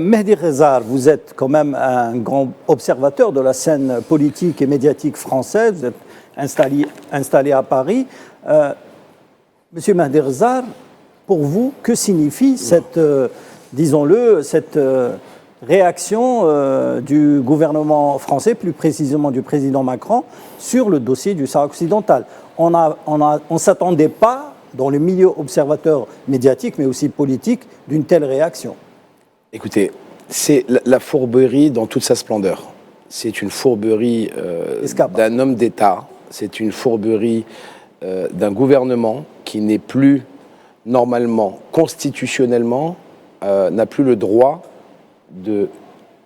Mehdi Rezar, vous êtes quand même un grand observateur de la scène politique et médiatique française. Vous êtes installé à Paris. Monsieur Mehdi Rezar, pour vous, que signifie cette, disons-le, cette réaction du gouvernement français, plus précisément du président Macron, sur le dossier du Sahara occidental? On ne s'attendait pas, dans le milieu observateur médiatique, mais aussi politique, d'une telle réaction. Écoutez, c'est la fourberie dans toute sa splendeur. C'est une fourberie d'un homme d'État, c'est une fourberie d'un gouvernement qui n'est plus normalement, constitutionnellement, n'a plus le droit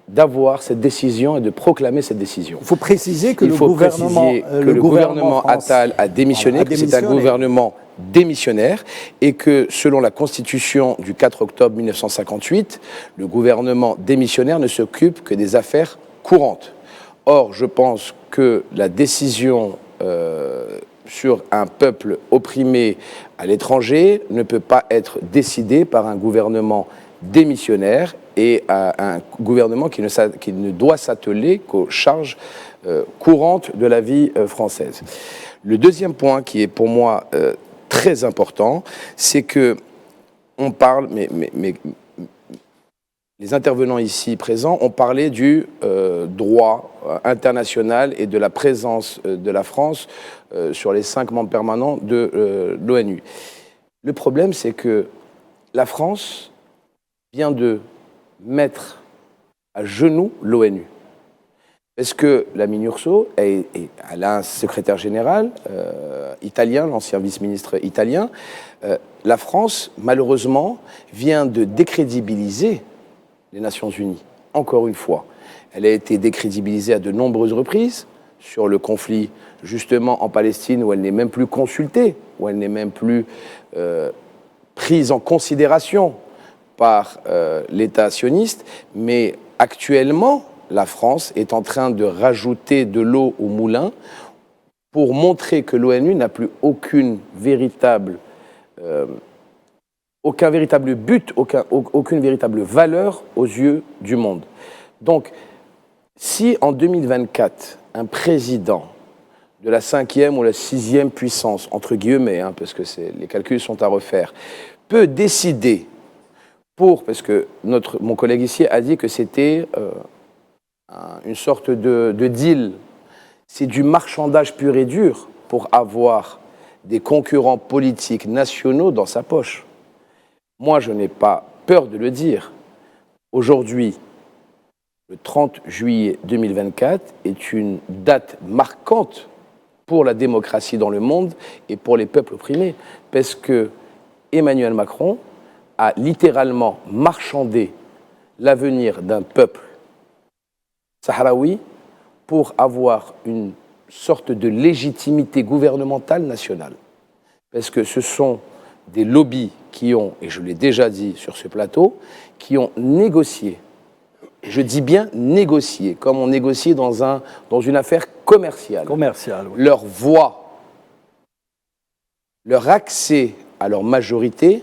d'avoir cette décision et de proclamer cette décision. Il faut préciser que le gouvernement Attal a démissionné, que c'est un gouvernement démissionnaire et que selon la Constitution du 4 octobre 1958, le gouvernement démissionnaire ne s'occupe que des affaires courantes. Or, je pense que la décision sur un peuple opprimé à l'étranger ne peut pas être décidée par un gouvernement démissionnaire et un gouvernement qui ne doit s'atteler qu'aux charges courantes de la vie française. Le deuxième point qui est pour moi très important, c'est que on parle, mais les intervenants ici présents ont parlé du droit international et de la présence de la France sur les 5 membres permanents de l'ONU. Le problème, c'est que la France vient de mettre à genoux l'ONU. Parce que la MINURSO, elle a un secrétaire général italien, l'ancien vice-ministre italien. La France, malheureusement, vient de décrédibiliser les Nations Unies, encore une fois. Elle a été décrédibilisée à de nombreuses reprises sur le conflit, justement, en Palestine, où elle n'est même plus consultée, où elle n'est même plus prise en considération par l'État sioniste. Mais actuellement, la France est en train de rajouter de l'eau au moulin pour montrer que l'ONU n'a plus aucun véritable but, aucune véritable valeur aux yeux du monde. Donc, si en 2024, un président de la 5e ou la 6e puissance, entre guillemets, parce que les calculs sont à refaire, peut décider parce que mon collègue ici a dit que c'était une sorte de deal, c'est du marchandage pur et dur pour avoir des concurrents politiques nationaux dans sa poche. Moi, je n'ai pas peur de le dire. Aujourd'hui, le 30 juillet 2024 est une date marquante pour la démocratie dans le monde et pour les peuples opprimés, parce que Emmanuel Macron a littéralement marchandé l'avenir d'un peuple sahraoui pour avoir une sorte de légitimité gouvernementale nationale. Parce que ce sont des lobbies qui ont, et je l'ai déjà dit sur ce plateau, qui ont négocié, je dis bien négocié, comme on négocie dans une affaire commerciale. Oui. Leur voix, leur accès à leur majorité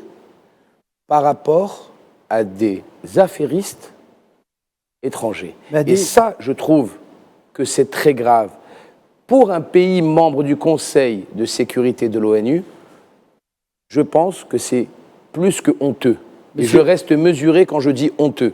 par rapport à des affairistes étrangers. Et ça, je trouve que c'est très grave. Pour un pays membre du Conseil de sécurité de l'ONU, je pense que c'est plus que honteux. Et je reste mesuré quand je dis honteux.